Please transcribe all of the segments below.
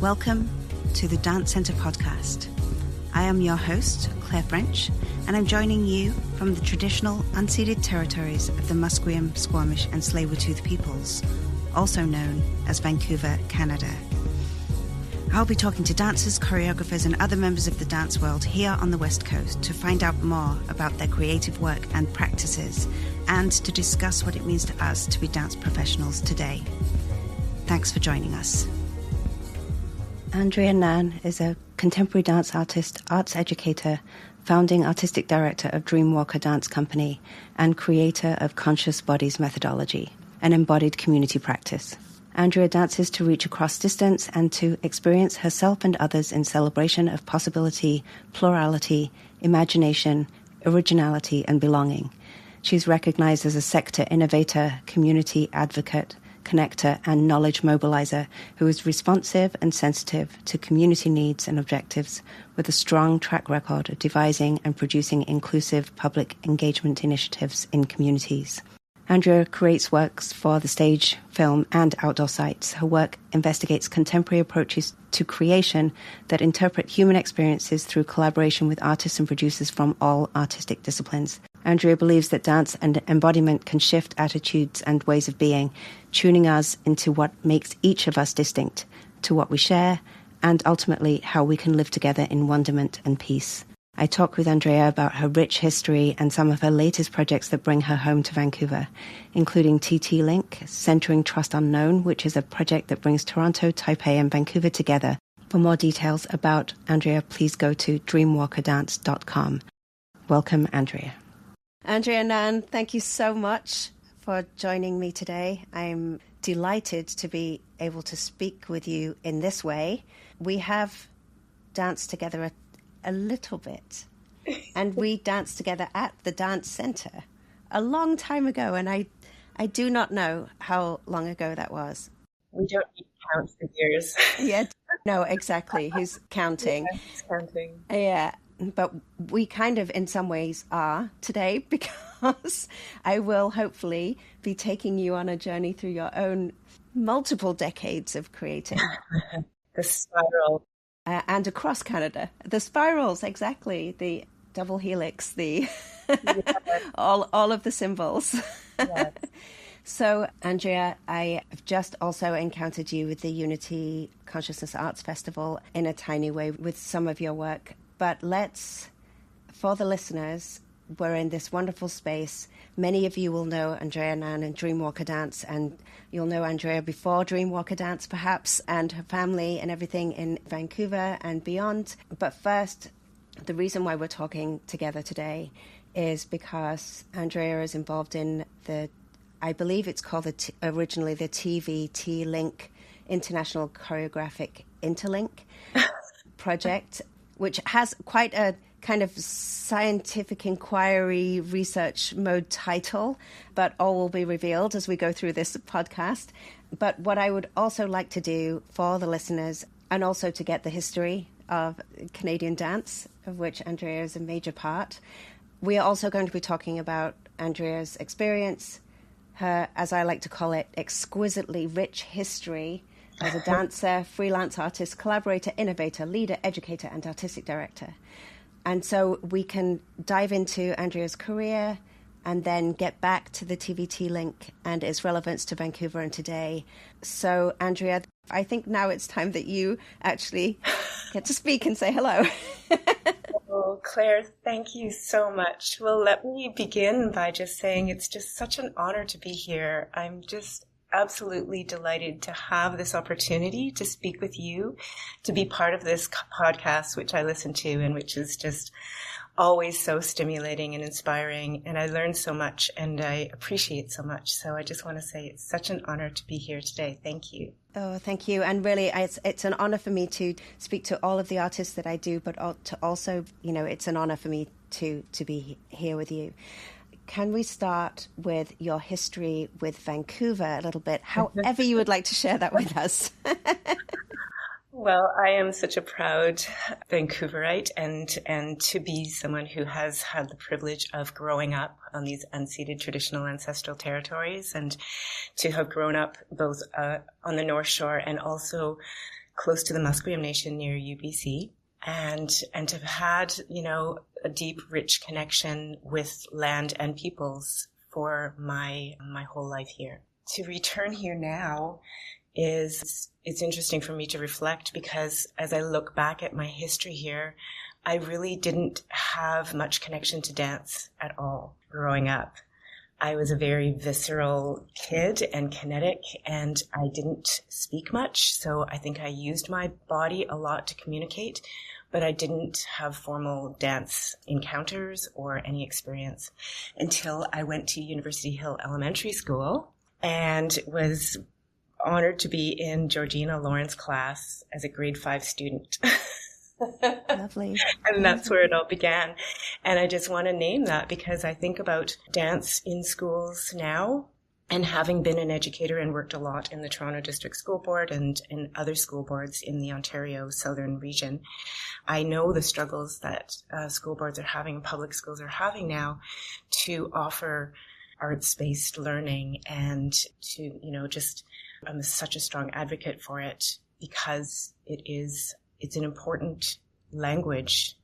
Welcome to the Dance Centre podcast. I am your host, Claire French, and I'm joining you from the traditional unceded territories of the Musqueam, Squamish and Tsleil-Waututh peoples, also known as Vancouver, Canada. I'll be talking to dancers, choreographers and other members of the dance world here on the West Coast to find out more about their creative work and practices and to discuss what it means to us to be dance professionals today. Thanks for joining us. Andrea Nann is a contemporary dance artist, arts educator, founding artistic director of Dreamwalker Dance Company, and creator of Conscious Bodies methodology, an embodied community practice. Andrea dances to reach across distance and to experience herself and others in celebration of possibility, plurality, imagination, originality, and belonging. She's recognized as a sector innovator, community advocate, connector, and knowledge mobilizer who is responsive and sensitive to community needs and objectives with a strong track record of devising and producing inclusive public engagement initiatives in communities. Andrea creates works for the stage, film, and outdoor sites. Her work investigates contemporary approaches to creation that interpret human experiences through collaboration with artists and producers from all artistic disciplines. Andrea believes that dance and embodiment can shift attitudes and ways of being, tuning us into what makes each of us distinct, to what we share, and ultimately how we can live together in wonderment and peace. I talk with Andrea about her rich history and some of her latest projects that bring her home to Vancouver, including TvT Interlink, Centering Trust Unknown, which is a project that brings Toronto, Taipei, and Vancouver together. For more details about Andrea, please go to dreamwalkerdance.com. Welcome, Andrea. Andrea Nann, thank you so much for joining me today. I'm delighted to be able to speak with you in this way. We have danced together a little bit, and we danced together at the Dance Centre a long time ago, and I do not know how long ago that was. We don't need to count the years. Yeah, no, exactly. Who's counting? Yeah, he's counting. Yeah, but we kind of in some ways are today, because I will hopefully be taking you on a journey through your own multiple decades of creating. The spiral. And across Canada. The spirals, exactly. The double helix, the all of the symbols. Yes. So, Andrea, I have just also encountered you with the Unity Consciousness Arts Festival in a tiny way with some of your work. But for the listeners, we're in this wonderful space. Many of you will know Andrea Nann and Dreamwalker Dance, and you'll know Andrea before Dreamwalker Dance, perhaps, and her family and everything in Vancouver and beyond. But first, the reason why we're talking together today is because Andrea is involved in I believe it's called originally the TvT Link, International Choreographic Interlink project, which has quite a kind of scientific inquiry research mode title, but all will be revealed as we go through this podcast. But what I would also like to do for the listeners, and also to get the history of Canadian dance, of which Andrea is a major part, we are also going to be talking about Andrea's experience, her, as I like to call it, exquisitely rich history as a dancer, freelance artist, collaborator, innovator, leader, educator, and artistic director. And so we can dive into Andrea's career and then get back to the TvT Link and its relevance to Vancouver and today. So, Andrea, I think now it's time that you actually get to speak and say hello. Oh, Claire, thank you so much. Well, let me begin by just saying it's just such an honor to be here. I'm just absolutely delighted to have this opportunity to speak with you, to be part of this podcast, which I listen to and which is just always so stimulating and inspiring. And I learned so much and I appreciate so much. So I just want to say it's such an honor to be here today. Thank you. Oh, thank you. And really, it's an honor for me to speak to all of the artists that I do, but to also, it's an honor for me to be here with you. Can we start with your history with Vancouver a little bit, however you would like to share that with us? Well, I am such a proud Vancouverite and to be someone who has had the privilege of growing up on these unceded traditional ancestral territories and to have grown up both on the North Shore and also close to the Musqueam Nation near UBC, and to have had, a deep, rich connection with land and peoples for my whole life here. To return here now it's interesting for me to reflect, because as I look back at my history here, I really didn't have much connection to dance at all growing up. I was a very visceral kid and kinetic, and I didn't speak much. So I think I used my body a lot to communicate, but I didn't have formal dance encounters or any experience until I went to University Hill Elementary School and was honored to be in Georgina Lawrence class as a grade 5 student. Lovely. And that's where it all began. And I just want to name that because I think about dance in schools now, and having been an educator and worked a lot in the Toronto District School Board and in other school boards in the Ontario Southern region, I know the struggles that school boards are having, public schools are having now to offer arts-based learning, and to, I'm such a strong advocate for it because it's an important language,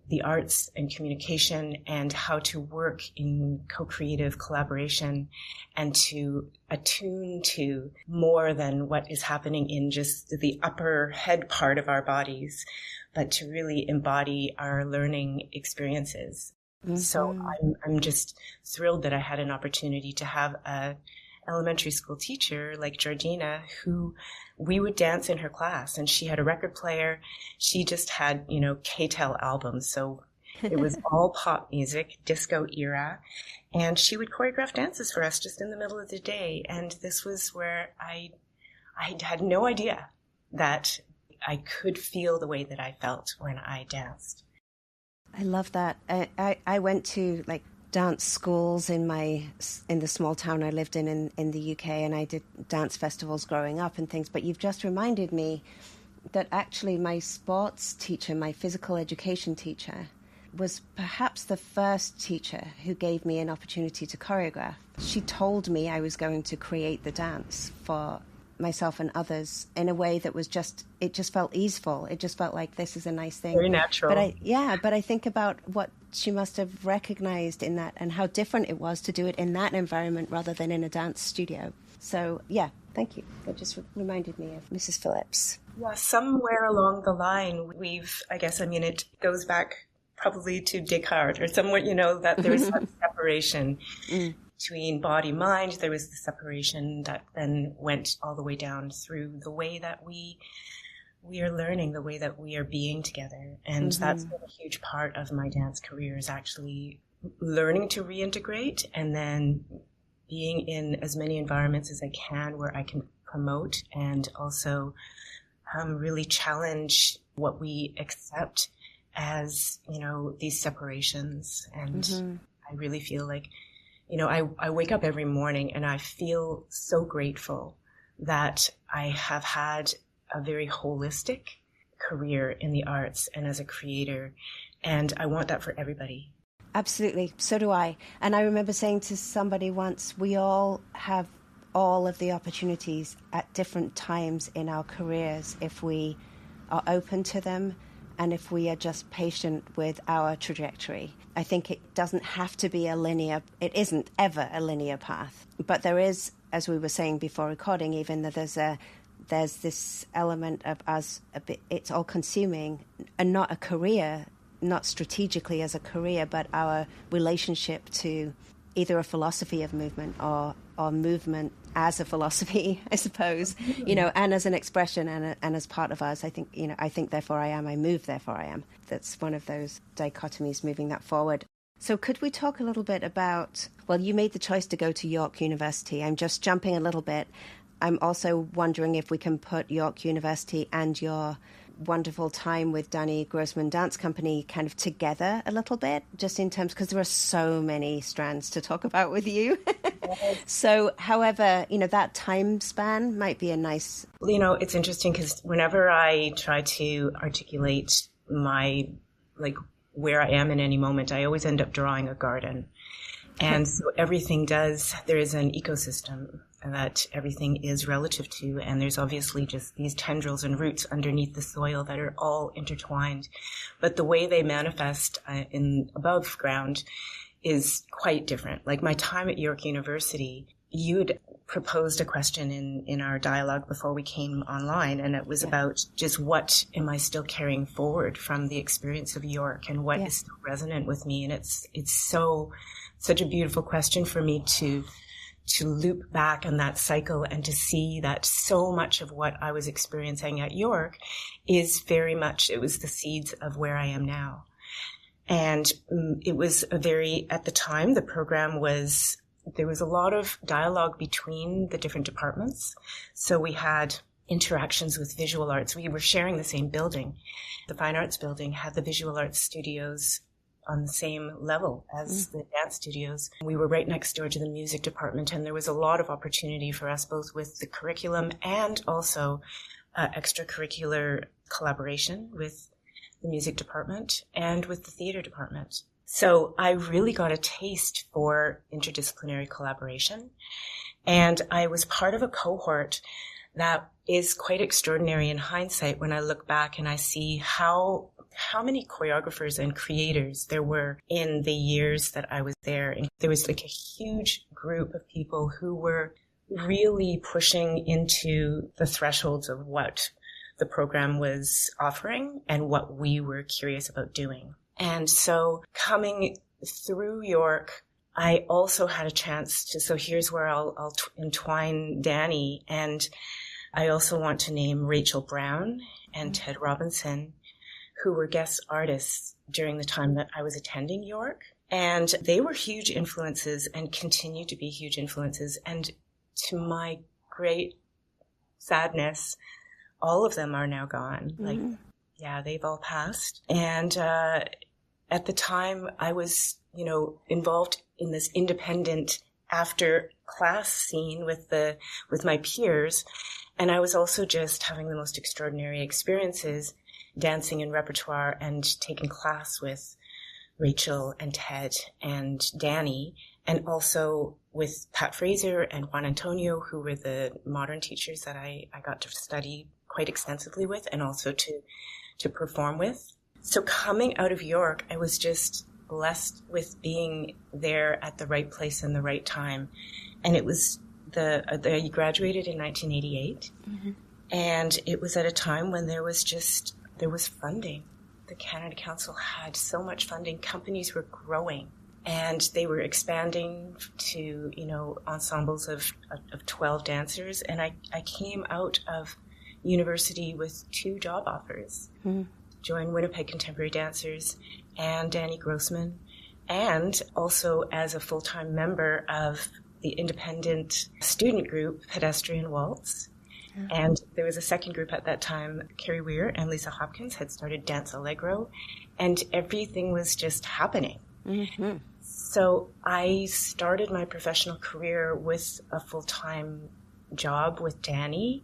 the arts and communication, and how to work in co-creative collaboration and to attune to more than what is happening in just the upper head part of our bodies, but to really embody our learning experiences. Mm-hmm. So I'm just thrilled that I had an opportunity to have a elementary school teacher like Georgina, who we would dance in her class, and she had a record player. She just had, K-Tel albums. So it was all pop music, disco era. And she would choreograph dances for us just in the middle of the day. And this was where I had no idea that I could feel the way that I felt when I danced. I love that. I went to dance schools in the small town I lived in the UK, and I did dance festivals growing up and things. But you've just reminded me that actually my sports teacher, my physical education teacher, was perhaps the first teacher who gave me an opportunity to choreograph. She told me I was going to create the dance for myself and others in a way that was it just felt easeful. It just felt like this is a nice thing. Very natural. But I think about what she must have recognized in that and how different it was to do it in that environment rather than in a dance studio. So, yeah, thank you. That just reminded me of Mrs. Phillips. Yeah, somewhere along the line, it goes back probably to Descartes or somewhere, that there was some separation between body, mind. There was the separation that then went all the way down through the way that we are learning, the way that we are being together. And that's been a huge part of my dance career, is actually learning to reintegrate and then being in as many environments as I can where I can promote and also really challenge what we accept as, these separations. And I really feel like, I wake up every morning and I feel so grateful that I have had a very holistic career in the arts and as a creator. And I want that for everybody. Absolutely. So do I. And I remember saying to somebody once, we all have all of the opportunities at different times in our careers if we are open to them and if we are just patient with our trajectory. I think it doesn't have to be it isn't ever a linear path. But there is, as we were saying before recording even, that there's this element of us, it's all consuming, and not a career, not strategically as a career, but our relationship to either a philosophy of movement or movement as a philosophy, I suppose, and as an expression and as part of us. I think therefore I am, I move, therefore I am. That's one of those dichotomies moving that forward. So could we talk a little bit about, you made the choice to go to York University. I'm just jumping a little bit. I'm also wondering if we can put York University and your wonderful time with Danny Grossman Dance Company kind of together a little bit, just in terms, because there are so many strands to talk about with you. So, however, that time span might be a nice... It's interesting because whenever I try to articulate where I am in any moment, I always end up drawing a garden. And so everything there is an ecosystem that everything is relative to, and there's obviously just these tendrils and roots underneath the soil that are all intertwined. But the way they manifest in above ground is quite different. Like my time at York University, you had proposed a question in our dialogue before we came online, and it was about just what am I still carrying forward from the experience of York, and what is still resonant with me. And it's such a beautiful question for me to loop back on that cycle and to see that so much of what I was experiencing at York is very much, it was the seeds of where I am now. And it was at the time, the program there was a lot of dialogue between the different departments. So we had interactions with visual arts. We were sharing the same building. The Fine Arts building had the visual arts studios on the same level as the dance studios. We were right next door to the music department, and there was a lot of opportunity for us both with the curriculum and also extracurricular collaboration with the music department and with the theater department. So I really got a taste for interdisciplinary collaboration, and I was part of a cohort that is quite extraordinary in hindsight when I look back and I see how many choreographers and creators there were in the years that I was there. And there was like a huge group of people who were really pushing into the thresholds of what the program was offering and what we were curious about doing. And so coming through York, I also had a chance to, so here's where I'll entwine Danny. And I also want to name Rachel Brown and Ted Robinson, who were guest artists during the time that I was attending York. And they were huge influences and continue to be huge influences. And to my great sadness, all of them are now gone. Like, they've all passed. And at the time I was, involved in this independent after class scene with my peers. And I was also just having the most extraordinary experiences dancing in repertoire and taking class with Rachel and Ted and Danny, and also with Pat Fraser and Juan Antonio, who were the modern teachers that I got to study quite extensively with and also to perform with. So coming out of York, I was just blessed with being there at the right place and the right time. And it was I graduated in 1988, and it was at a time when there was funding. The Canada Council had so much funding. Companies were growing, and they were expanding to, ensembles of 12 dancers. And I came out of university with 2 job offers. Join Winnipeg Contemporary Dancers and Danny Grossman, and also as a full-time member of the independent student group Pedestrian Waltz. And there was a second group at that time. Carrie Weir and Lisa Hopkins had started Dance Allegro, and everything was just happening. So I started my professional career with a full-time job with Danny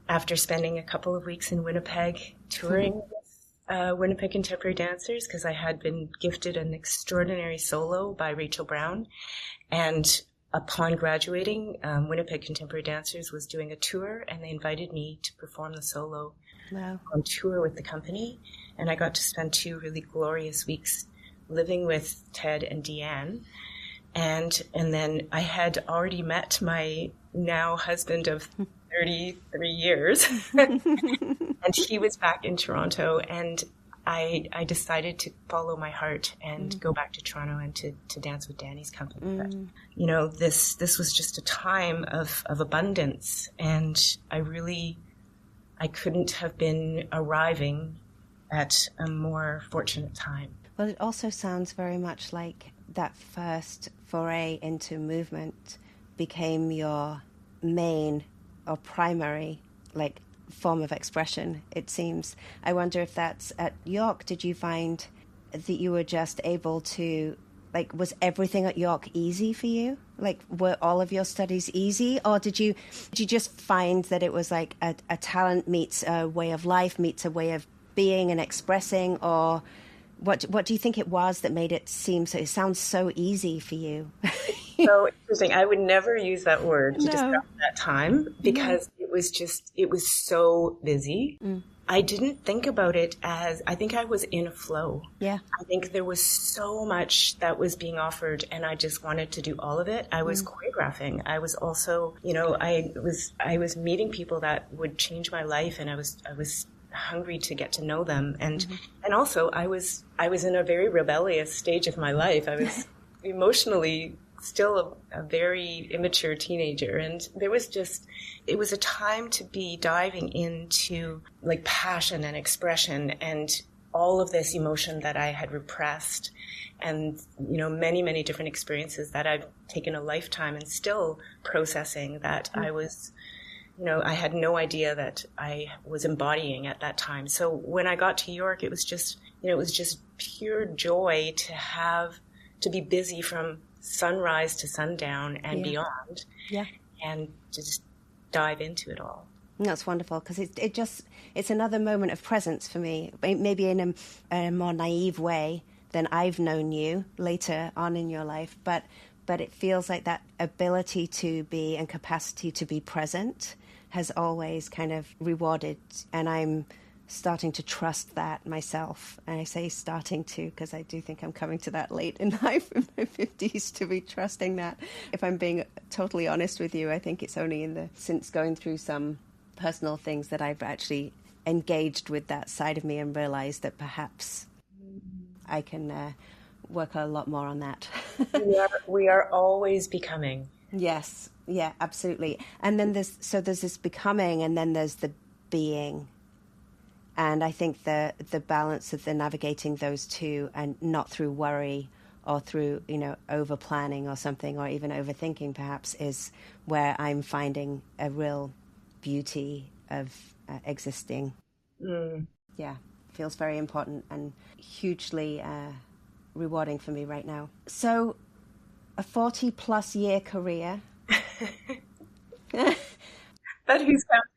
after spending a couple of weeks in Winnipeg touring with Winnipeg Contemporary Dancers, because I had been gifted an extraordinary solo by Rachel Brown. And upon graduating, Winnipeg Contemporary Dancers was doing a tour, and they invited me to perform the solo on tour with the company. And I got to spend 2 really glorious weeks living with Ted and Deanne. And then I had already met my now husband of 33 years, and he was back in Toronto, and I decided to follow my heart and go back to Toronto and to dance with Danny's company. But, this was just a time of abundance, and I couldn't have been arriving at a more fortunate time. Well, it also sounds very much like that first foray into movement became your main or primary, form of expression, it seems. I wonder if that's at York. Did you find that you were just able to, was everything at York easy for you? Were all of your studies easy? Or did you just find that it was a talent meets a way of life, meets a way of being and expressing? Or what do you think it was that made it seem so, it sounds so easy for you? so interesting. I would never use that word to describe that time because it was so busy. I didn't think about it as, I think I was in a flow. Yeah. I think there was so much that was being offered and I just wanted to do all of it. I was choreographing. I was also, I was meeting people that would change my life, and I was hungry to get to know them. And also I was in a very rebellious stage of my life. I was emotionally still a very immature teenager, and it was a time to be diving into like passion and expression and all of this emotion that I had repressed, and many, many different experiences that I've taken a lifetime and still processing that I was, I had no idea that I was embodying at that time. So when I got to York, it was just pure joy to be busy from sunrise to sundown and beyond, and to just dive into it all. That's wonderful, because it's another moment of presence for me, maybe in a more naive way than I've known you later on in your life, but it feels like that ability to be and capacity to be present has always kind of rewarded, and I'm starting to trust that myself. And I say starting to because I do think I'm coming to that late in life, in my 50s, to be trusting that. If I'm being totally honest with you, I think it's only since going through some personal things that I've actually engaged with that side of me and realized that perhaps I can work a lot more on that. we are always becoming. Yes, yeah, absolutely. And then there's this becoming, and then there's the being. And I think the balance of the navigating those two, and not through worry or through, over planning or something, or even overthinking perhaps, is where I'm finding a real beauty of existing. Yeah, feels very important and hugely rewarding for me right now. So a 40+ year career. But who's counting?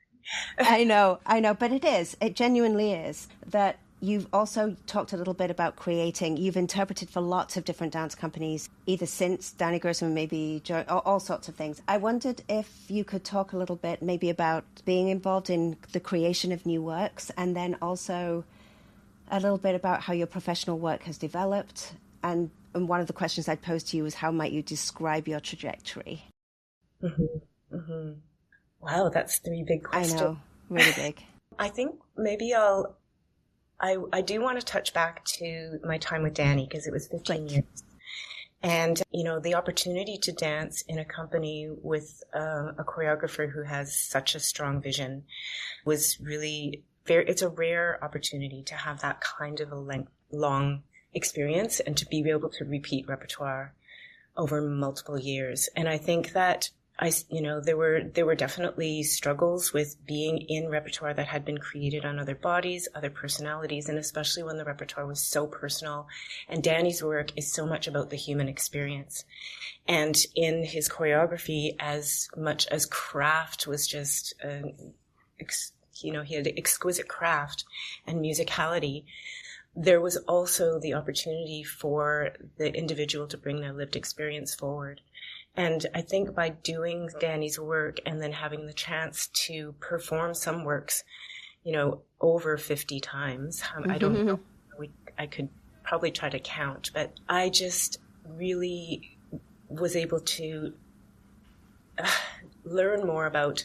I know, but it genuinely is. That you've also talked a little bit about creating, you've interpreted for lots of different dance companies, either since Danny Grossman, maybe all sorts of things. I wondered if you could talk a little bit maybe about being involved in the creation of new works, and then also a little bit about how your professional work has developed. And one of the questions I'd posed to you was, how might you describe your trajectory? Wow, that's 3 big questions. I know, really big. I think maybe I do want to touch back to my time with Danny, because it was 15 years. And, the opportunity to dance in a company with a choreographer who has such a strong vision was really it's a rare opportunity to have that kind of a long experience and to be able to repeat repertoire over multiple years. And I think that there were definitely struggles with being in repertoire that had been created on other bodies, other personalities, and especially when the repertoire was so personal. And Danny's work is so much about the human experience. And in his choreography, as much as craft was just, he had exquisite craft and musicality, there was also the opportunity for the individual to bring their lived experience forward. And I think by doing Danny's work and then having the chance to perform some works, over 50 times, I don't know, I could probably try to count, but I just really was able to learn more about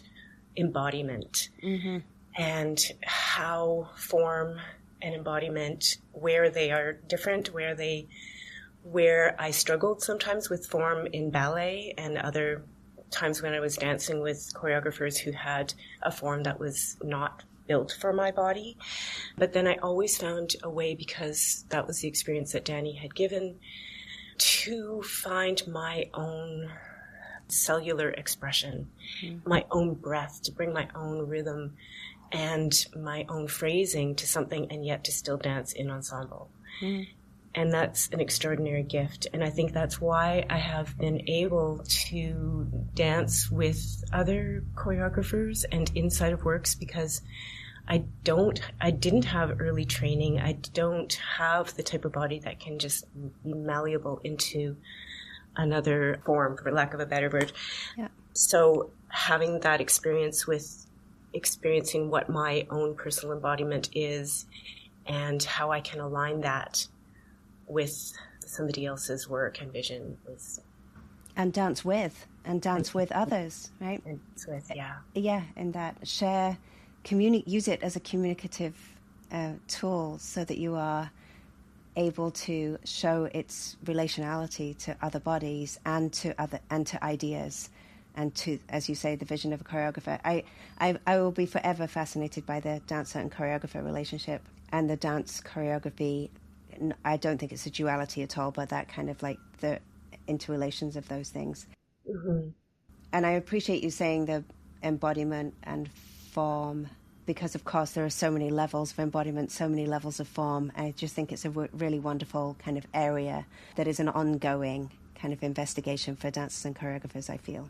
embodiment and how form and embodiment, where they are different, where I struggled sometimes with form in ballet, and other times when I was dancing with choreographers who had a form that was not built for my body. But then I always found a way, because that was the experience that Danny had given, to find my own cellular expression, my own breath, to bring my own rhythm and my own phrasing to something, and yet to still dance in ensemble. And that's an extraordinary gift. And I think that's why I have been able to dance with other choreographers and inside of works, because I didn't have early training. I don't have the type of body that can just be malleable into another form, for lack of a better word. Yeah. So having that experience with experiencing what my own personal embodiment is and how I can align that with somebody else's work and vision is... And dance with others, right? And with, yeah. Yeah, and that use it as a communicative tool so that you are able to show its relationality to other bodies and to ideas and to, as you say, the vision of a choreographer. I will be forever fascinated by the dancer and choreographer relationship and the dance choreography. I don't think it's a duality at all, but that kind of like the interrelations of those things. Mm-hmm. And I appreciate you saying the embodiment and form, because of course there are so many levels of embodiment, so many levels of form. I just think it's a really wonderful kind of area that is an ongoing kind of investigation for dancers and choreographers, I feel.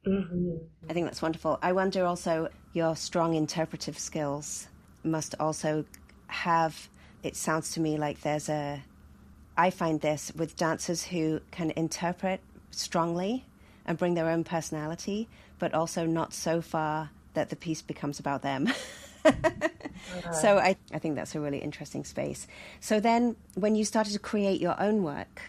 Mm-hmm. I think that's wonderful. I wonder also, your strong interpretive skills must also have, it sounds to me like I find this with dancers who can interpret strongly and bring their own personality, but also not so far that the piece becomes about them. So I think that's a really interesting space. So then when you started to create your own work,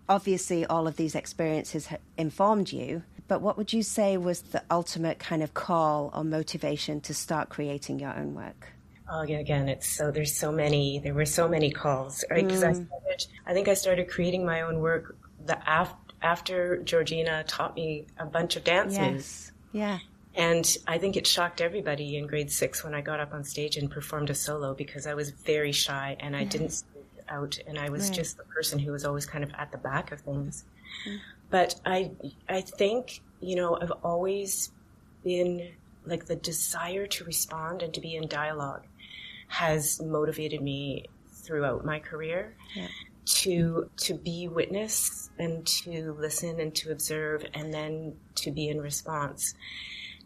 obviously all of these experiences informed you, but what would you say was the ultimate kind of call or motivation to start creating your own work? Oh, yeah, again, there were so many calls, right? Because I think I started creating my own work after Georgina taught me a bunch of dance moves. Yeah. And I think it shocked everybody in grade 6 when I got up on stage and performed a solo, because I was very shy and I didn't speak out, and I was just the person who was always kind of at the back of things. But I think, I've always been like, the desire to respond and to be in dialogue has motivated me throughout my career to be witness and to listen and to observe and then to be in response.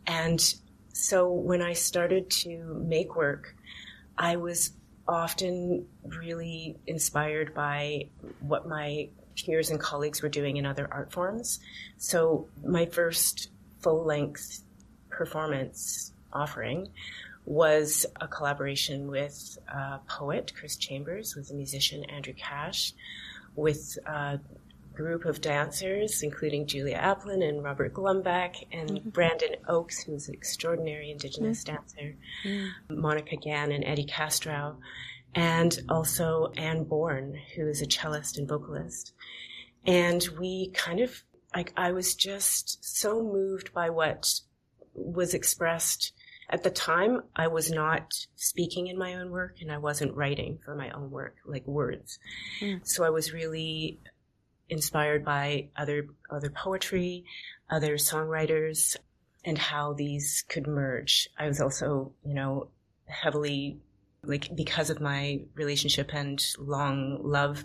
And so when I started to make work, I was often really inspired by what my peers and colleagues were doing in other art forms. So my first full-length performance offering was a collaboration with a poet, Chris Chambers, with a musician, Andrew Cash, with a group of dancers, including Julia Aplin and Robert Glumback and Brandon Oakes, who's an extraordinary Indigenous dancer, Monica Gann and Eddie Castrow, and also Anne Bourne, who is a cellist and vocalist. And we kind of, I was just so moved by what was expressed. At the time, I was not speaking in my own work, and I wasn't writing for my own work, like words. So I was really inspired by other poetry, other songwriters, and how these could merge. I was also, heavily, because of my relationship and long love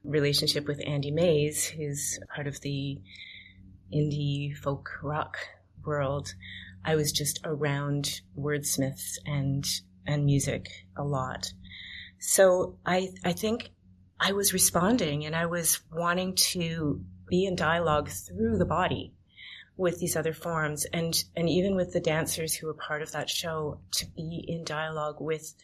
relationship with Andy Mays, who's part of the indie folk rock world, I was just around wordsmiths and music a lot. So I think I was responding, and I was wanting to be in dialogue through the body with these other forms, and even with the dancers who were part of that show, to be in dialogue with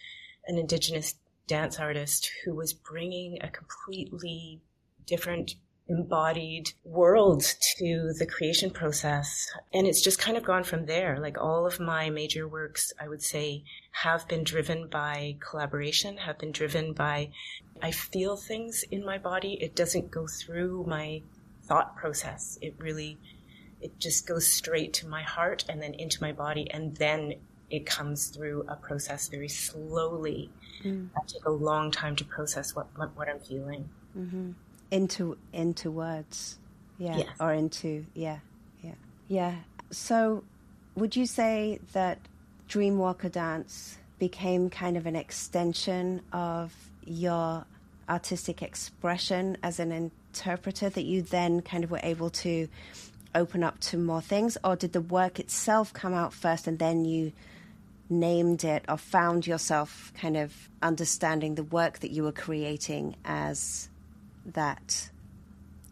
an Indigenous dance artist who was bringing a completely different embodied world to the creation process. And it's just kind of gone from there. Like, all of my major works, I would say, have been driven by collaboration, have been driven by, I feel things in my body. It doesn't go through my thought process. It just goes straight to my heart and then into my body. And then it comes through a process very slowly. I take a long time to process what I'm feeling. Into words, or into, So would you say that Dreamwalker Dance became kind of an extension of your artistic expression as an interpreter, that you then kind of were able to open up to more things? Or did the work itself come out first and then you named it, or found yourself kind of understanding the work that you were creating as that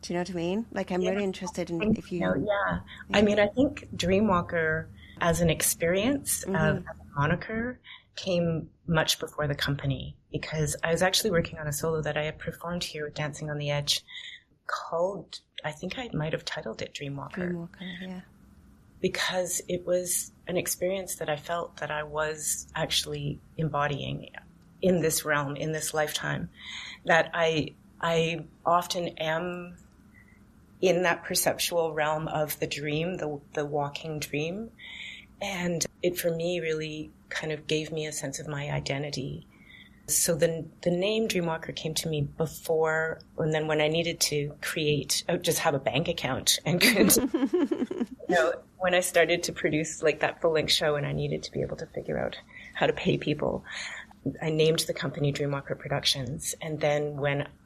Do you know what I mean? Like, I'm really interested in if you... Yeah. I mean, I think Dreamwalker as an experience, as a moniker, came much before the company, because I was actually working on a solo that I had performed here with Dancing on the Edge called, I think I might have titled it Dreamwalker. Dreamwalker, yeah. Because it was an experience that I felt that I was actually embodying in this realm, in this lifetime, that I often am in that perceptual realm of the dream, the walking dream. And it, for me, really kind of gave me a sense of my identity. So the name Dreamwalker came to me before, and then when I needed to just have a bank account and could, when I started to produce like that full-length show and I needed to be able to figure out how to pay people, I named the company Dreamwalker Productions. And then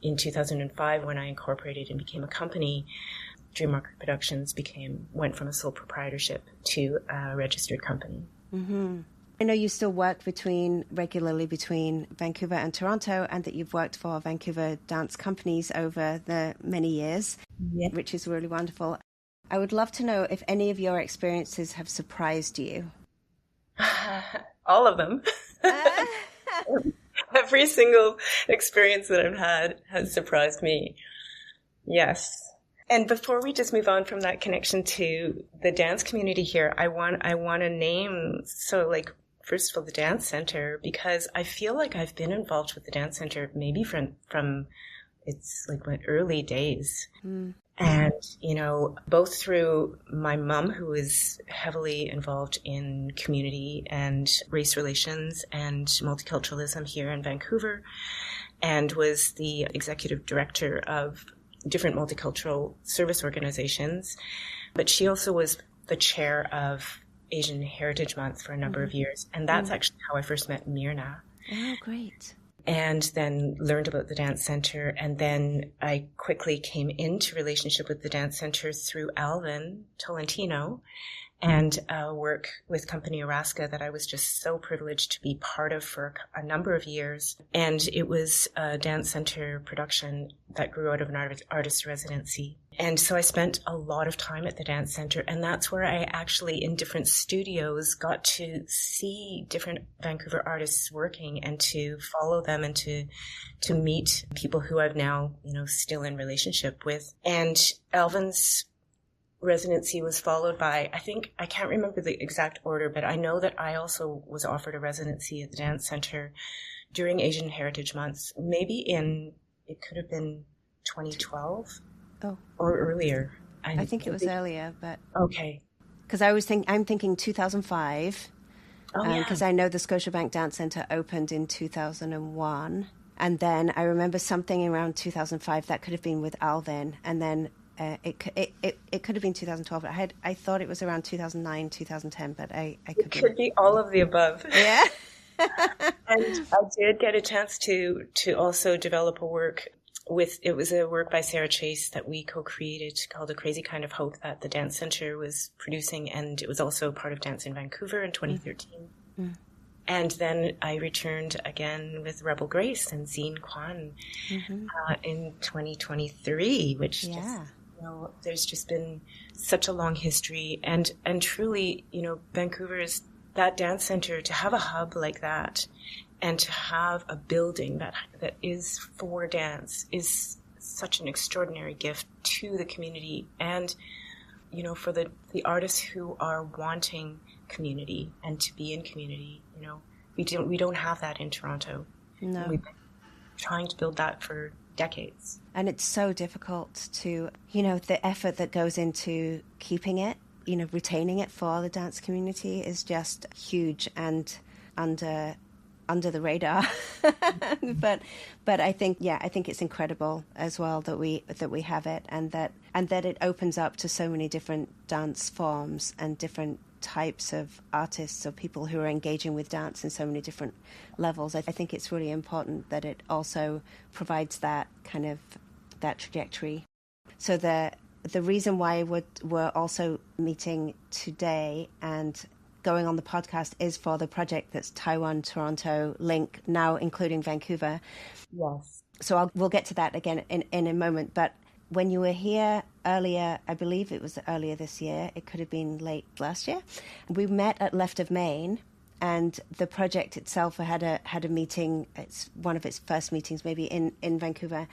in 2005, when I incorporated and became a company, Dreamwalker Productions went from a sole proprietorship to a registered company. Mm-hmm. I know you still work regularly between Vancouver and Toronto, and that you've worked for Vancouver dance companies over the many years, which is really wonderful. I would love to know if any of your experiences have surprised you. All of them. Every single experience that I've had has surprised me. Yes. And before we just move on from that connection to the dance community here, I want to name, first of all, the Dance Center, because I feel like I've been involved with the Dance Center maybe from it's like my early days. Mm. And, both through my mom, who is heavily involved in community and race relations and multiculturalism here in Vancouver, and was the executive director of different multicultural service organizations. But she also was the chair of Asian Heritage Month for a number of years. And that's actually how I first met Myrna. Oh, great. And then learned about the Dance Center. And then I quickly came into relationship with the Dance Center through Alvin Tolentino and work with Company Araska that I was just so privileged to be part of for a number of years. And it was a Dance Center production that grew out of an artist residency. And so I spent a lot of time at the Dance Center, and that's where I actually, in different studios, got to see different Vancouver artists working and to follow them and to meet people who I've now, still in relationship with. And Alvin's residency was followed by, I can't remember the exact order, but I know that I also was offered a residency at the Dance Center during Asian Heritage Month, maybe it could have been 2012 or earlier. I think it was earlier, but... Okay. Because I'm thinking 2005, because I know the Scotiabank Dance Center opened in 2001, and then I remember something around 2005 that could have been with Alvin, and then it could have been 2012. I thought it was around 2009, 2010, but I could be all of the above. Yeah. And I did get a chance to also develop a work it was a work by Sarah Chase that we co-created called A Crazy Kind of Hope that the Dance Center was producing, and it was also part of Dance in Vancouver in 2013. Mm. And then I returned again with Rebel Grace and Zine Kwan in 2023, which just, there's just been such a long history. And truly, Vancouver is that dance center, to have a hub like that and to have a building that is for dance is such an extraordinary gift to the community and, for the artists who are wanting community and to be in community. We don't have that in Toronto. No. We've been trying to build that for decades. And it's so difficult to, the effort that goes into keeping it, retaining it for the dance community is just huge and under the radar. but I think it's incredible as well that we have it and that it opens up to so many different dance forms and different types of artists or people who are engaging with dance in so many different levels. I think it's really important that it also provides that kind of that trajectory. So the reason why we're also meeting today and going on the podcast is for the project that's Taiwan-Toronto link, now including Vancouver. Yes. So we'll get to that again in a moment. But when you were here earlier, I believe it was earlier this year, it could have been late last year, we met at Left of Main, and the project itself had a meeting. It's one of its first meetings maybe in Vancouver.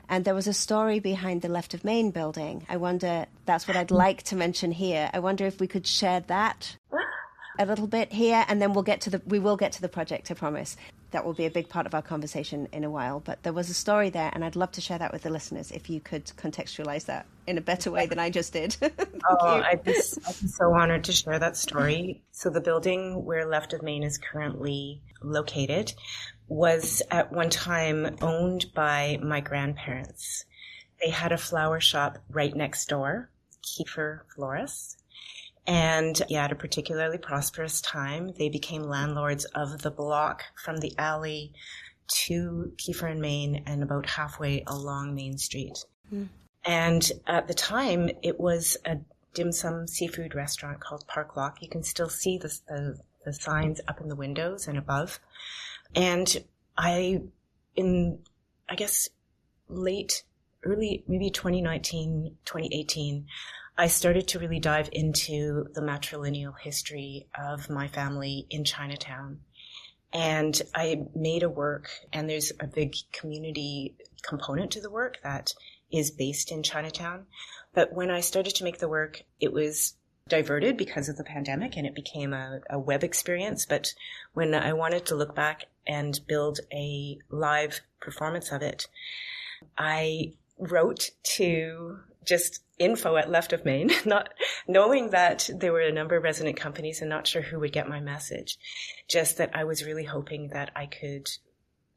And there was a story behind the Left of Main building. I wonder, that's what I'd like to mention here. I wonder if we could share that a little bit here, and then we will get to the project, I promise. That will be a big part of our conversation in a while. But there was a story there, and I'd love to share that with the listeners if you could contextualize that in a better way than I just did. I'd be so honored to share that story. So the building where Left of Main is currently located was at one time owned by my grandparents. They had a flower shop right next door, Kiefer Florists. And at a particularly prosperous time, they became landlords of the block from the alley to Kiefer and Main and about halfway along Main Street. Mm. And at the time, it was a dim sum seafood restaurant called Park Lock. You can still see the signs up in the windows and above. And early, maybe 2019, 2018, I started to really dive into the matrilineal history of my family in Chinatown. And I made a work, and there's a big community component to the work that is based in Chinatown. But when I started to make the work, it was diverted because of the pandemic, and it became a web experience. But when I wanted to look back and build a live performance of it, I wrote to just info at Left of Main, not knowing that there were a number of resident companies and not sure who would get my message. Just that I was really hoping that I could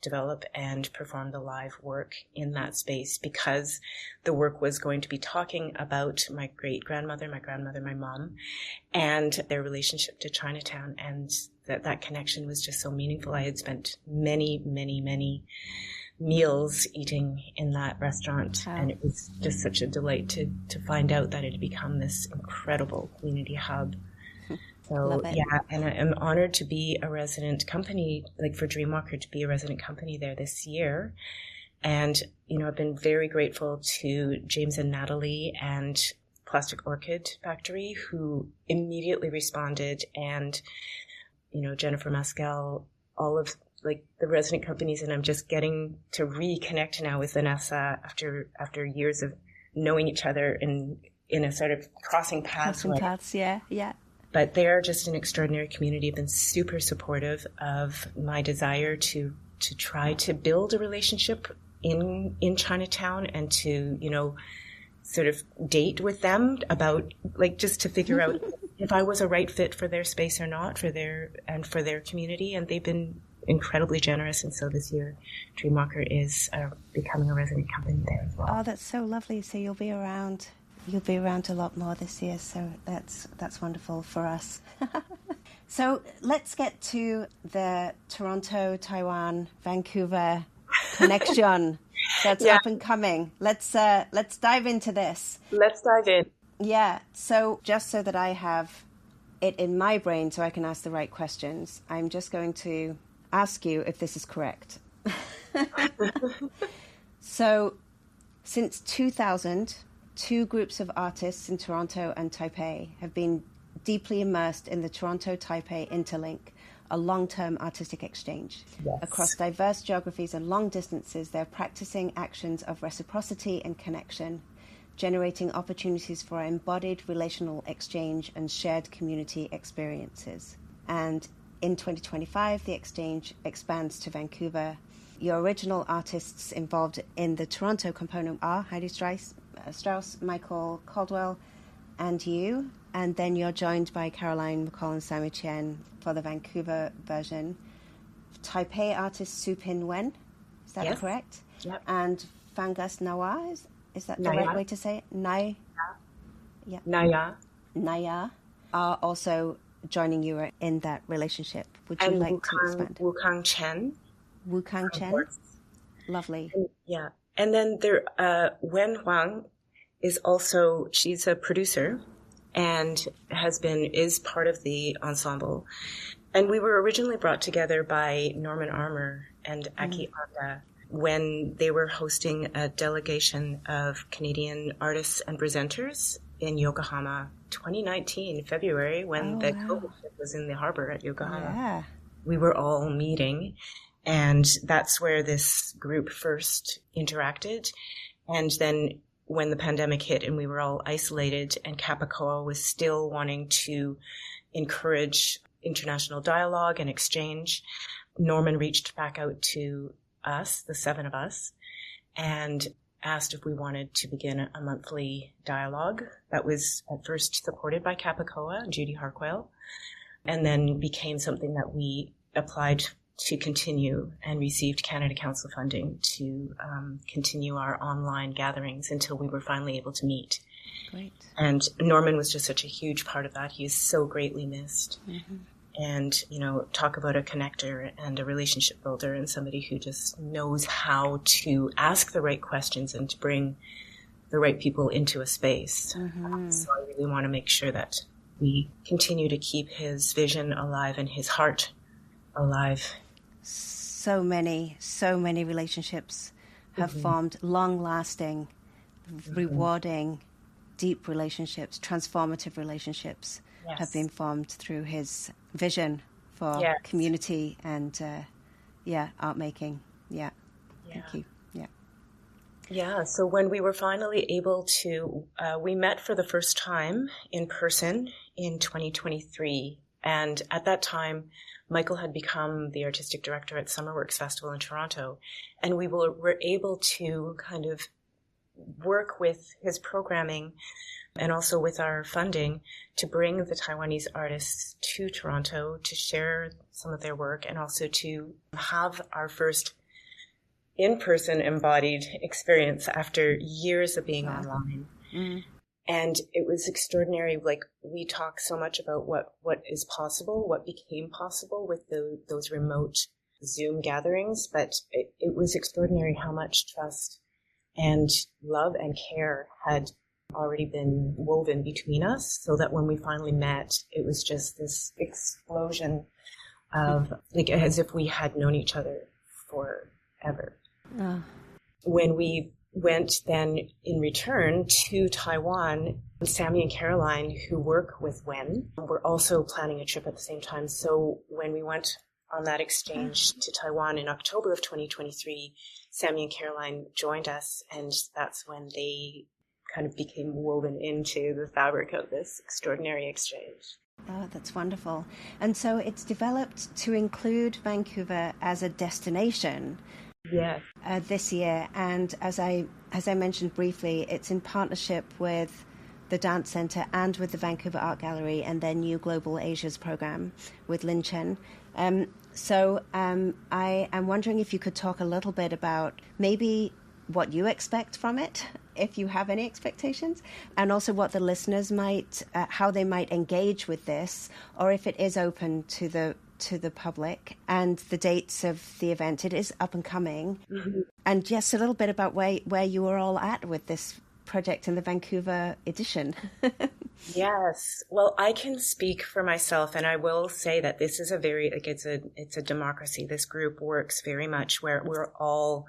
develop and perform the live work in that space, because the work was going to be talking about my great-grandmother, my mom, and their relationship to Chinatown. And that connection was just so meaningful. I had spent many, many, many meals eating in that restaurant. Wow. And it was just such a delight to find out that it had become this incredible community hub. So and I'm honored to be a resident company, like for Dreamwalker to be a resident company there this year. And, I've been very grateful to James and Natalie and Plastic Orchid Factory, who immediately responded, and, Jennifer Mascal, all of the resident companies, and I'm just getting to reconnect now with Vanessa after years of knowing each other in a sort of crossing paths. Yeah. But they are just an extraordinary community. Have been super supportive of my desire to try to build a relationship in Chinatown, and to, sort of date with them about just to figure out if I was a right fit for their space or not, for their community. And they've been incredibly generous, and so this year Dreamwalker is becoming a resident company there as well. Oh, that's so lovely. So you'll be around a lot more this year, so that's wonderful for us. So let's get to the Toronto, Taiwan, Vancouver connection that's up and coming. Let's dive into this. Let's dive in. Yeah, so just so that I have it in my brain so I can ask the right questions, I'm just going to ask you if this is correct. So, since 2000, two groups of artists in Toronto and Taipei have been deeply immersed in the Toronto-Taipei Interlink, a long-term artistic exchange. Yes. Across diverse geographies and long distances, they're practicing actions of reciprocity and connection, generating opportunities for embodied relational exchange and shared community experiences. And in 2025, the exchange expands to Vancouver. Your original artists involved in the Toronto component are Heidi Strauss, Michael Caldwell, and you. And then you're joined by Caroline McCall and Sammy Chen for the Vancouver version. Taipei artist Su Pin Wen, is that correct? Yep. And Fangus Nawa, is that the right way to say it? Naya are also joining you in that relationship. Would you like to expand? Wukang Chen. Wukang Chen. Lovely. And then there, Wen Huang is also, she's a producer and is part of the ensemble. And we were originally brought together by Norman Armour and Aki Anda when they were hosting a delegation of Canadian artists and presenters in Yokohama, 2019, February, when the COVID ship was in the harbor at Yokohama. Yeah. We were all meeting, and that's where this group first interacted. And then when the pandemic hit and we were all isolated and Kapakoa was still wanting to encourage international dialogue and exchange, Norman reached back out to us, the 7 of us, and asked if we wanted to begin a monthly dialogue that was at first supported by Kapakoa and Judy Harquail, and then became something that we applied to continue and received Canada Council funding to continue our online gatherings until we were finally able to meet. Great. And Norman was just such a huge part of that. He is so greatly missed. Mm-hmm. And, talk about a connector and a relationship builder and somebody who just knows how to ask the right questions and to bring the right people into a space. Mm-hmm. So I really want to make sure that we continue to keep his vision alive and his heart alive. So many relationships have formed, long-lasting, rewarding, deep relationships, transformative relationships have been formed through his vision for community and, art making. Yeah. Thank you. Yeah. Yeah. So when we were finally able to, we met for the first time in person in 2023. And at that time, Michael had become the artistic director at Summerworks Festival in Toronto. And we were able to kind of work with his programming and also with our funding to bring the Taiwanese artists to Toronto to share some of their work and also to have our first in-person embodied experience after years of being online. Mm-hmm. And it was extraordinary. Like, we talk so much about what is possible, what became possible with those remote Zoom gatherings, but it was extraordinary how much trust and love and care had already been woven between us, so that when we finally met, it was just this explosion of, like, as if we had known each other forever. When we went then in return to Taiwan, Sammy and Caroline, who work with Wen, were also planning a trip at the same time. So when we went on that exchange to Taiwan in October of 2023, Sammy and Caroline joined us, and that's when they kind of became woven into the fabric of this extraordinary exchange. Oh, that's wonderful. And so it's developed to include Vancouver as a destination. Yes. This year, and as I mentioned briefly, it's in partnership with the Dance Centre and with the Vancouver Art Gallery and their new Global Asia's program with Lin Chen. So I am wondering if you could talk a little bit about maybe what you expect from it, if you have any expectations, and also what the listeners might, how they might engage with this, or if it is open to the public, and the dates of the event. It is up and coming. Mm-hmm. And just a little bit about where you were all at with this project in the Vancouver edition. Yes. Well, I can speak for myself, and I will say that this is it's a democracy. This group works very much where we're all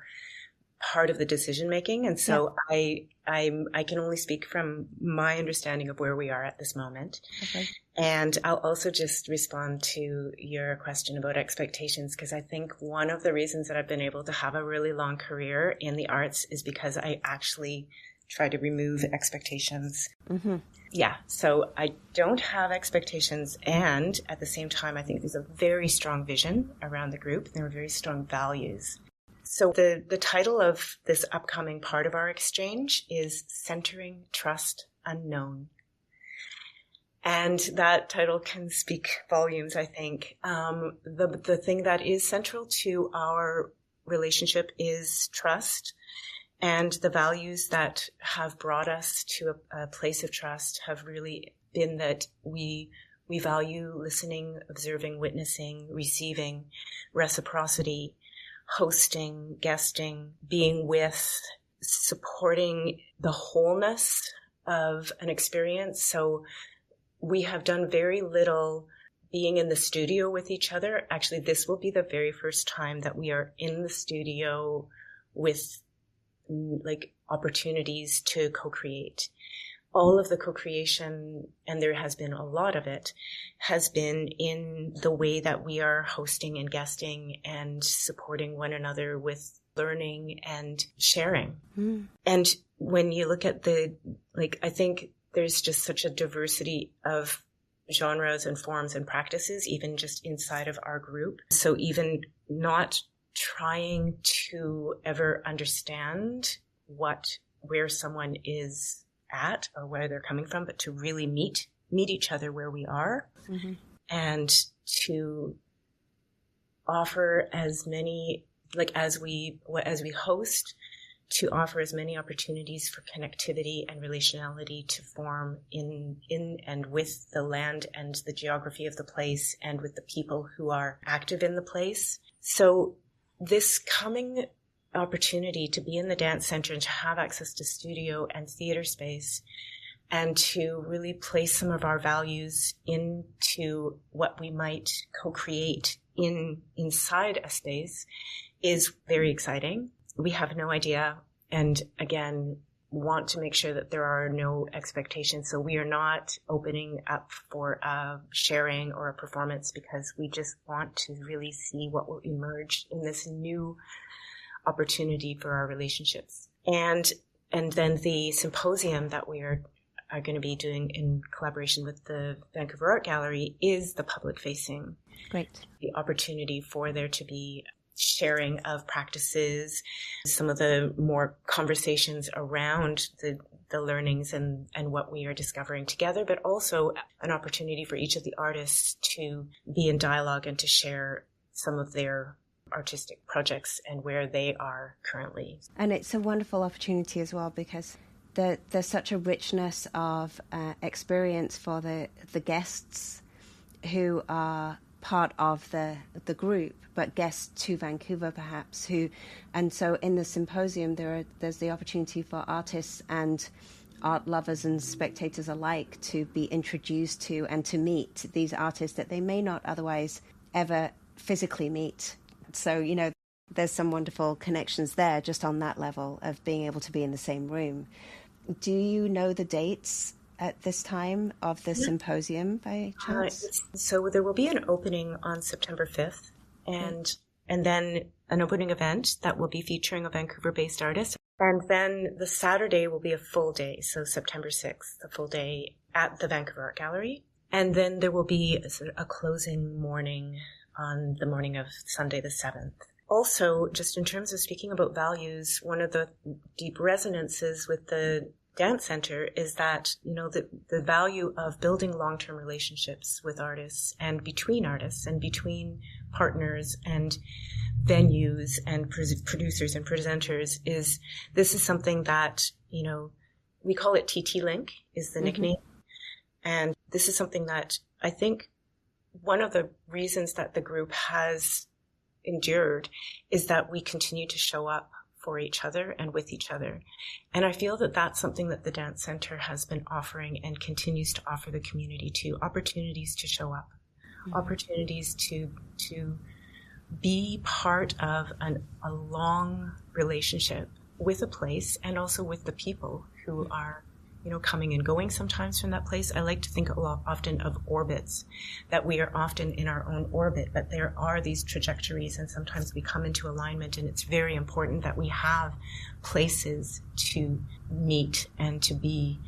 part of the decision making. And so I can only speak from my understanding of where we are at this moment. Okay. And I'll also just respond to your question about expectations, because I think one of the reasons that I've been able to have a really long career in the arts is because I actually try to remove expectations. Mm-hmm. Yeah. So I don't have expectations. And at the same time, I think there's a very strong vision around the group. There are very strong values. So the title of this upcoming part of our exchange is Centering Trust Unknown. And that title can speak volumes, I think. The thing that is central to our relationship is trust. And the values that have brought us to a place of trust have really been that we value listening, observing, witnessing, receiving, reciprocity, hosting, guesting, being with, supporting the wholeness of an experience. So we have done very little being in the studio with each other. Actually, this will be the very first time that we are in the studio with like opportunities to co-create. All of the co-creation, and there has been a lot of it, has been in the way that we are hosting and guesting and supporting one another with learning and sharing. And when you look at I think there's just such a diversity of genres and forms and practices, even just inside of our group. So even not trying to ever understand where someone is at or where they're coming from, but to really meet each other where we are, and to offer as many, as we host, to offer as many opportunities for connectivity and relationality to form in and with the land and the geography of the place and with the people who are active in the place. So this coming opportunity to be in the dance center and to have access to studio and theater space and to really place some of our values into what we might co-create inside a space is very exciting. We have no idea, and again, want to make sure that there are no expectations. So we are not opening up for a sharing or a performance, because we just want to really see what will emerge in this new opportunity for our relationships. And then the symposium that we are going to be doing in collaboration with the Vancouver Art Gallery is the public facing. Great. The opportunity for there to be sharing of practices, some of the more conversations around the learnings and what we are discovering together, but also an opportunity for each of the artists to be in dialogue and to share some of their artistic projects and where they are currently. And it's a wonderful opportunity as well, because there's such a richness of experience for the guests who are part of the group, but guests to Vancouver perhaps, and so in the symposium there's the opportunity for artists and art lovers and spectators alike to be introduced to and to meet these artists that they may not otherwise ever physically meet. So, there's some wonderful connections there just on that level of being able to be in the same room. Do you know the dates at this time of the symposium by chance? So there will be an opening on September 5th and then an opening event that will be featuring a Vancouver-based artist. And then the Saturday will be a full day, so September 6th, a full day at the Vancouver Art Gallery. And then there will be a closing morning on the morning of Sunday the 7th. Also, just in terms of speaking about values, one of the deep resonances with the Dance Center is that, the value of building long-term relationships with artists and between partners and venues and producers and presenters this is something that, we call it TvT Link is the nickname. And this is something that I think one of the reasons that the group has endured is that we continue to show up for each other and with each other. And I feel that that's something that the Dance Center has been offering and continues to offer the community too. Opportunities to show up, opportunities to be part of a long relationship with a place and also with the people who are coming and going sometimes from that place. I like to think often of orbits, that we are often in our own orbit, but there are these trajectories and sometimes we come into alignment, and it's very important that we have places to meet and to be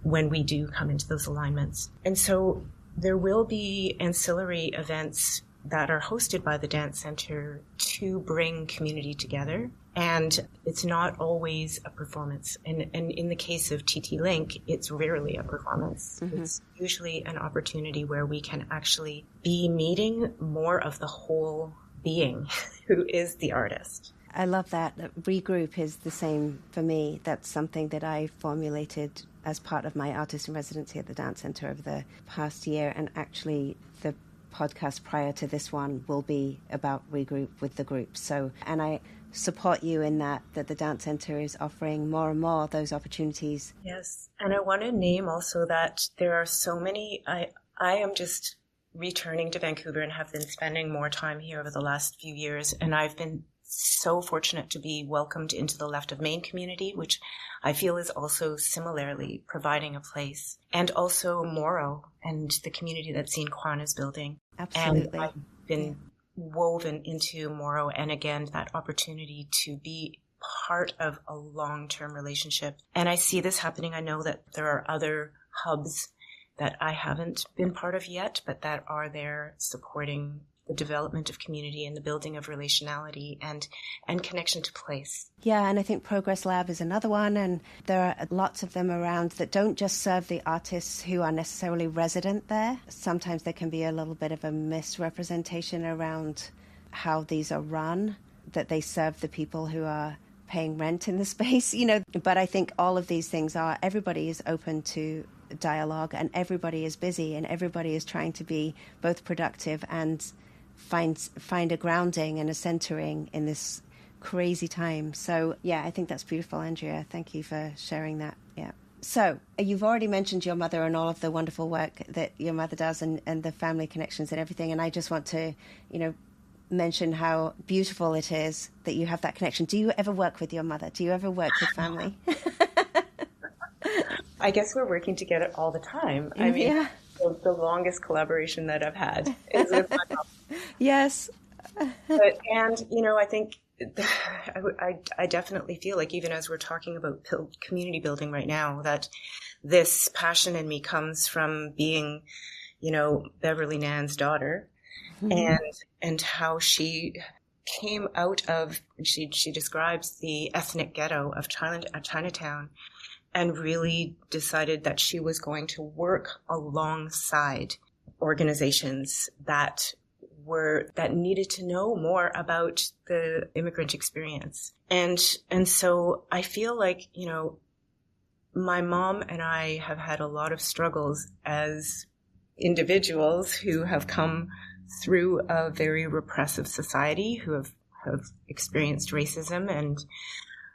when we do come into those alignments. And so there will be ancillary events that are hosted by the Dance Center to bring community together. And it's not always a performance. And in the case of TvT Link, it's rarely a performance. It's usually an opportunity where we can actually be meeting more of the whole being who is the artist. I love that. Regroup is the same for me. That's something that I formulated as part of my artist in residency at the Dance Center over the past year. And actually, the podcast prior to this one will be about regroup with the group. And I support you in that the Dance Center is offering more and more of those opportunities. Yes. And I want to name also that there are so many, I am just returning to Vancouver and have been spending more time here over the last few years. And I've been so fortunate to be welcomed into the Left of Maine community, which I feel is also similarly providing a place, and also Morrow and the community that Scene Kwan is building. Absolutely. And I've been woven into Morrow, and again, that opportunity to be part of a long-term relationship. And I see this happening. I know that there are other hubs that I haven't been part of yet, but that are there supporting the development of community and the building of relationality and connection to place. Yeah, and I think Progress Lab is another one, and there are lots of them around that don't just serve the artists who are necessarily resident there. Sometimes there can be a little bit of a misrepresentation around how these are run, that they serve the people who are paying rent in the space, But I think all of these things are, everybody is open to dialogue, and everybody is busy, and everybody is trying to be both productive and find a grounding and a centering in this crazy time. So yeah, I think that's beautiful, Andrea. Thank you for sharing that. Yeah. So you've already mentioned your mother and all of the wonderful work that your mother does, and the family connections and everything. And I just want to, mention how beautiful it is that you have that connection. Do you ever work with your mother? Do you ever work with family? I guess we're working together all the time. I mean, yeah. The longest collaboration that I've had is with my mom. Yes. I think I definitely feel like, even as we're talking about community building right now, that this passion in me comes from being, Beverly Nann's daughter, mm-hmm. and how she came out of, she describes the ethnic ghetto of Chinatown, and really decided that she was going to work alongside organizations that needed to know more about the immigrant experience. And so I feel like, my mom and I have had a lot of struggles as individuals who have come through a very repressive society, who have experienced racism,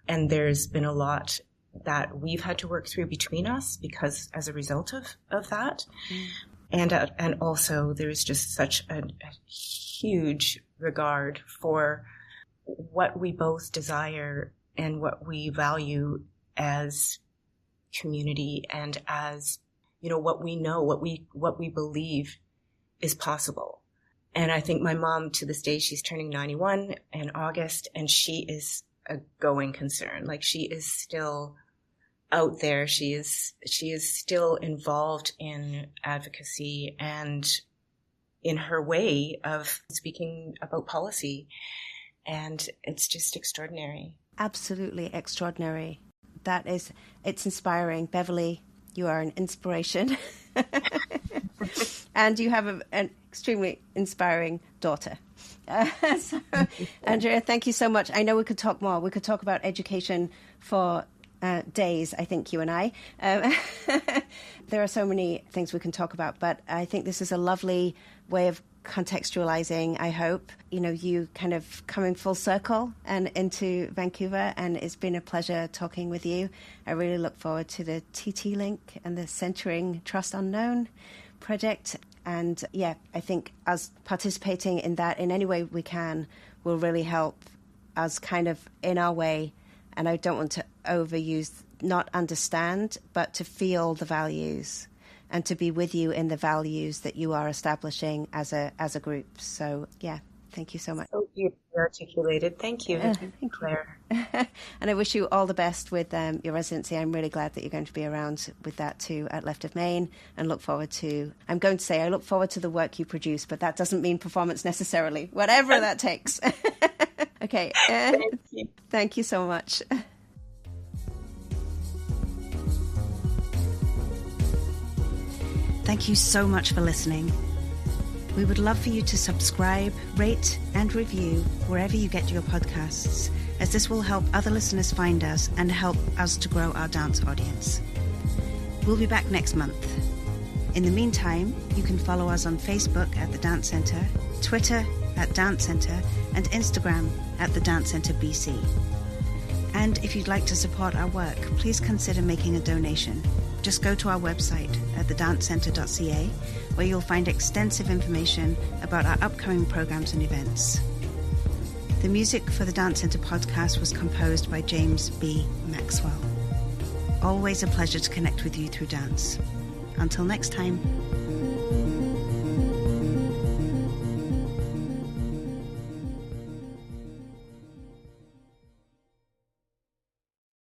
and there's been a lot that we've had to work through between us because as a result of that. Mm. And also there's just such a huge regard for what we both desire and what we value as community, and as, what we know, what we believe is possible. And I think my mom, to this day, she's turning 91 in August, and she is a going concern. Like, she is still out there. She is still involved in advocacy and in her way of speaking about policy. And it's just extraordinary. Absolutely extraordinary. It's inspiring. Beverly, you are an inspiration. And you have an extremely inspiring daughter. So, Andrea, thank you so much. I know we could talk more. We could talk about education for days, I think, you and I. There are so many things we can talk about, but I think this is a lovely way of contextualizing, I hope, you kind of coming full circle and into Vancouver, and it's been a pleasure talking with you. I really look forward to the TT Link and the Centering Trust Unknown project. And yeah, I think us participating in that in any way we can will really help us kind of in our way. And I don't want to overuse, not understand, but to feel the values and to be with you in the values that you are establishing as a group. So yeah, thank you so much. So beautifully articulated. Thank you, Claire. And I wish you all the best with your residency. I'm really glad that you're going to be around with that too at Left of Maine, and look forward to the work you produce, but that doesn't mean performance necessarily, whatever that takes. Okay. Thank you so much. Thank you so much for listening. We would love for you to subscribe, rate, and review wherever you get your podcasts, as this will help other listeners find us and help us to grow our dance audience. We'll be back next month. In the meantime, you can follow us on Facebook at The Dance Centre, Twitter at Dance Centre, and Instagram at The Dance Centre BC. And if you'd like to support our work, please consider making a donation. Just go to our website at thedancecentre.ca, where you'll find extensive information about our upcoming programs and events. The music for the Dance Centre podcast was composed by James B. Maxwell. Always a pleasure to connect with you through dance. Until next time.